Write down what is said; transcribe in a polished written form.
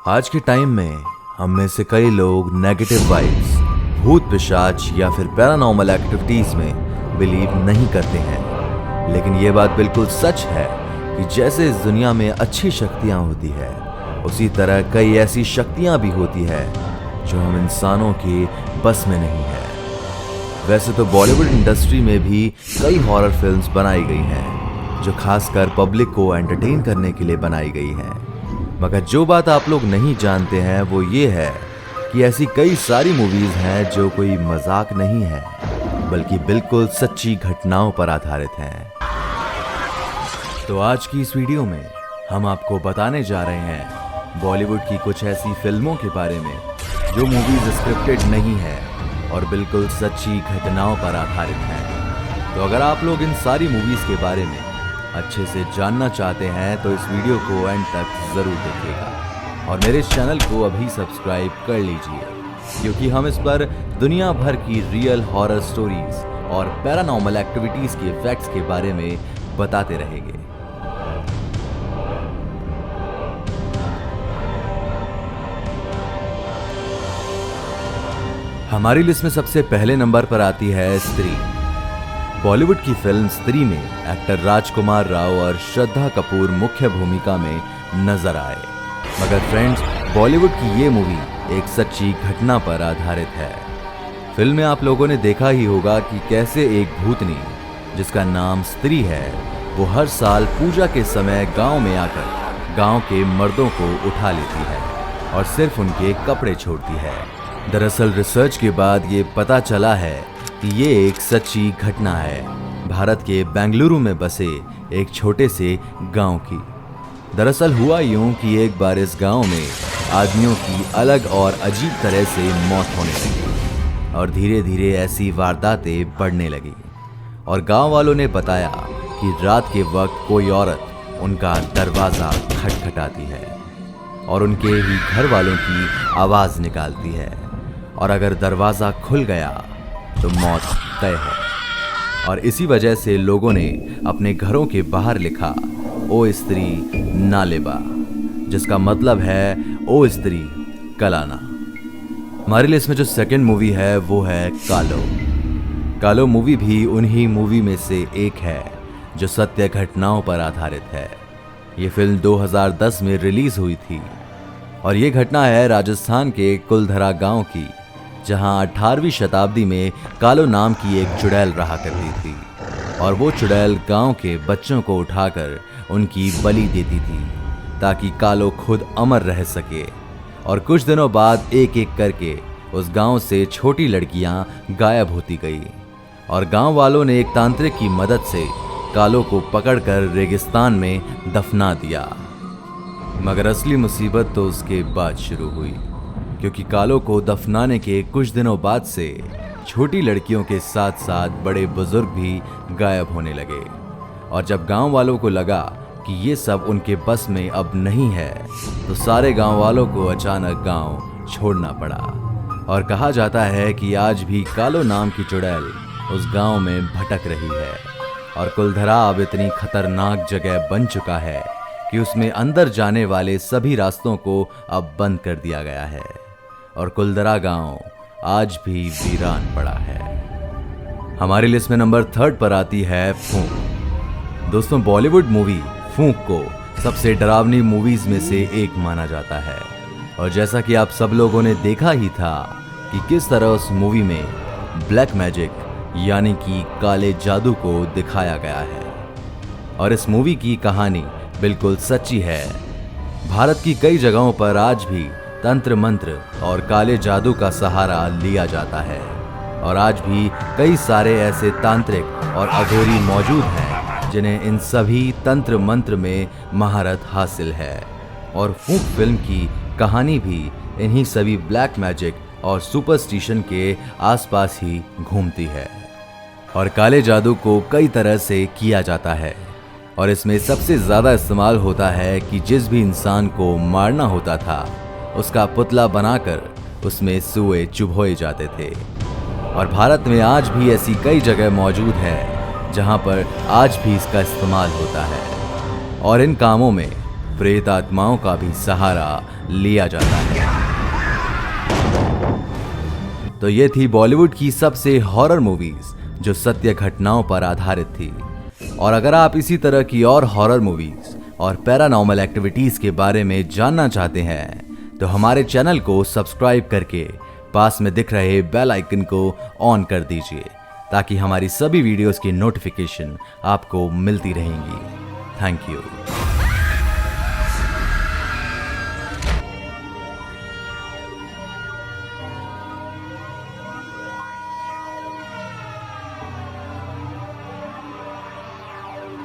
आज के टाइम में हम में से कई लोग नेगेटिव वाइब्स, भूत पिशाच या फिर पैरानॉर्मल एक्टिविटीज में बिलीव नहीं करते हैं। लेकिन ये बात बिल्कुल सच है कि जैसे इस दुनिया में अच्छी शक्तियां होती है, उसी तरह कई ऐसी शक्तियां भी होती है जो हम इंसानों के बस में नहीं है। वैसे तो बॉलीवुड इंडस्ट्री में भी कई हॉरर फिल्म्स बनाई गई हैं जो खासकर पब्लिक को एंटरटेन करने के लिए बनाई गई हैं। मगर जो बात आप लोग नहीं जानते हैं वो ये है कि ऐसी कई सारी मूवीज हैं जो कोई मजाक नहीं है, बल्कि बिल्कुल सच्ची घटनाओं पर आधारित हैं। तो आज की इस वीडियो में हम आपको बताने जा रहे हैं बॉलीवुड की कुछ ऐसी फिल्मों के बारे में जो मूवीज स्क्रिप्टेड नहीं है और बिल्कुल सच्ची घटनाओं पर आधारित हैं। तो अगर आप लोग इन सारी मूवीज के बारे में अच्छे से जानना चाहते हैं तो इस वीडियो को एंड तक जरूर देखिएगा और मेरे इस चैनल को अभी सब्सक्राइब कर लीजिए, क्योंकि हम इस पर दुनिया भर की रियल हॉरर स्टोरीज और पैरानॉर्मल एक्टिविटीज के फैक्ट्स के बारे में बताते रहेंगे। हमारी लिस्ट में सबसे पहले नंबर पर आती है स्त्री। बॉलीवुड की फिल्म स्त्री में एक्टर राजकुमार राव और श्रद्धा कपूर मुख्य भूमिका में नजर आए। मगर फ्रेंड्स, बॉलीवुड की ये मूवी एक सच्ची घटना पर आधारित है। फिल्म में आप लोगों ने देखा ही होगा कि कैसे एक भूतनी जिसका नाम स्त्री है, वो हर साल पूजा के समय गांव में आकर गांव के मर्दों को उठा लेती है और सिर्फ उनके कपड़े छोड़ती है। दरअसल रिसर्च के बाद ये पता चला है कि ये एक सच्ची घटना है भारत के बेंगलुरु में बसे एक छोटे से गांव की। दरअसल हुआ यूं कि एक बार इस गांव में आदमियों की अलग और अजीब तरह से मौत होने लगी और धीरे धीरे ऐसी वारदातें बढ़ने लगी। और गांव वालों ने बताया कि रात के वक्त कोई औरत उनका दरवाजा खटखटाती है और उनके ही घर वालों की आवाज निकालती है, और अगर दरवाजा खुल गया तो मौत तय है। और इसी वजह से लोगों ने अपने घरों के बाहर लिखा, ओ स्त्री ना लेबा, जिसका मतलब है ओ स्त्री कल आना। हमारे लिस्ट में जो सेकंड मूवी है वो है कालो। कालो मूवी भी उन्हीं मूवी में से एक है जो सत्य घटनाओं पर आधारित है। ये फिल्म 2010 में रिलीज हुई थी और ये घटना है राजस्थान के कुलधरा गांव की, जहां 18वीं शताब्दी में कालो नाम की एक चुड़ैल रहा करती थी और वो चुड़ैल गांव के बच्चों को उठाकर उनकी बलि देती थी ताकि कालो खुद अमर रह सके। और कुछ दिनों बाद एक एक करके उस गांव से छोटी लड़कियां गायब होती गई और गांव वालों ने एक तांत्रिक की मदद से कालो को पकड़कर रेगिस्तान में दफना दिया। मगर असली मुसीबत तो उसके बाद शुरू हुई, क्योंकि कालो को दफनाने के कुछ दिनों बाद से छोटी लड़कियों के साथ साथ बड़े बुजुर्ग भी गायब होने लगे। और जब गांव वालों को लगा कि ये सब उनके बस में अब नहीं है, तो सारे गांव वालों को अचानक गांव छोड़ना पड़ा। और कहा जाता है कि आज भी कालो नाम की चुड़ैल उस गांव में भटक रही है और कुलधरा अब इतनी खतरनाक जगह बन चुका है कि उसमें अंदर जाने वाले सभी रास्तों को अब बंद कर दिया गया है और कुलधरा गांव आज भी वीरान पड़ा है। हमारी लिस्ट में नंबर 3 पर आती है फूंक। दोस्तों, बॉलीवुड मूवी फूंक को सबसे डरावनी मूवीज में से एक माना जाता है और जैसा कि आप सब लोगों ने देखा ही था कि किस तरह उस मूवी में ब्लैक मैजिक यानी कि काले जादू को दिखाया गया है। और इस मूवी की कहानी बिल्कुल सच्ची है। भारत की कई जगहों पर आज भी तंत्र मंत्र और काले जादू का सहारा लिया जाता है और आज भी कई सारे ऐसे तांत्रिक और अघोरी मौजूद हैं जिन्हें इन सभी तंत्र मंत्र में महारत हासिल है। और फूंक फिल्म की कहानी भी इन्हीं सभी ब्लैक मैजिक और सुपरस्टिशन के आसपास ही घूमती है। और काले जादू को कई तरह से किया जाता है और इसमें सबसे ज्यादा इस्तेमाल होता है कि जिस भी इंसान को मारना होता था उसका पुतला बनाकर उसमें सुए चुभोए जाते थे। और भारत में आज भी ऐसी कई जगह मौजूद है जहां पर आज भी इसका इस्तेमाल होता है। और इन कामों में प्रेत आत्माओं का भी सहारा लिया जाता है। तो ये थी बॉलीवुड की सबसे हॉरर मूवीज जो सत्य घटनाओं पर आधारित थी। और अगर आप इसी तरह की और हॉरर मूवीज और पैरानॉर्मल एक्टिविटीज के बारे में जानना चाहते हैं तो हमारे चैनल को सब्सक्राइब करके पास में दिख रहे बेल आइकन को ऑन कर दीजिए ताकि हमारी सभी वीडियोस की नोटिफिकेशन आपको मिलती रहेंगी। Thank you.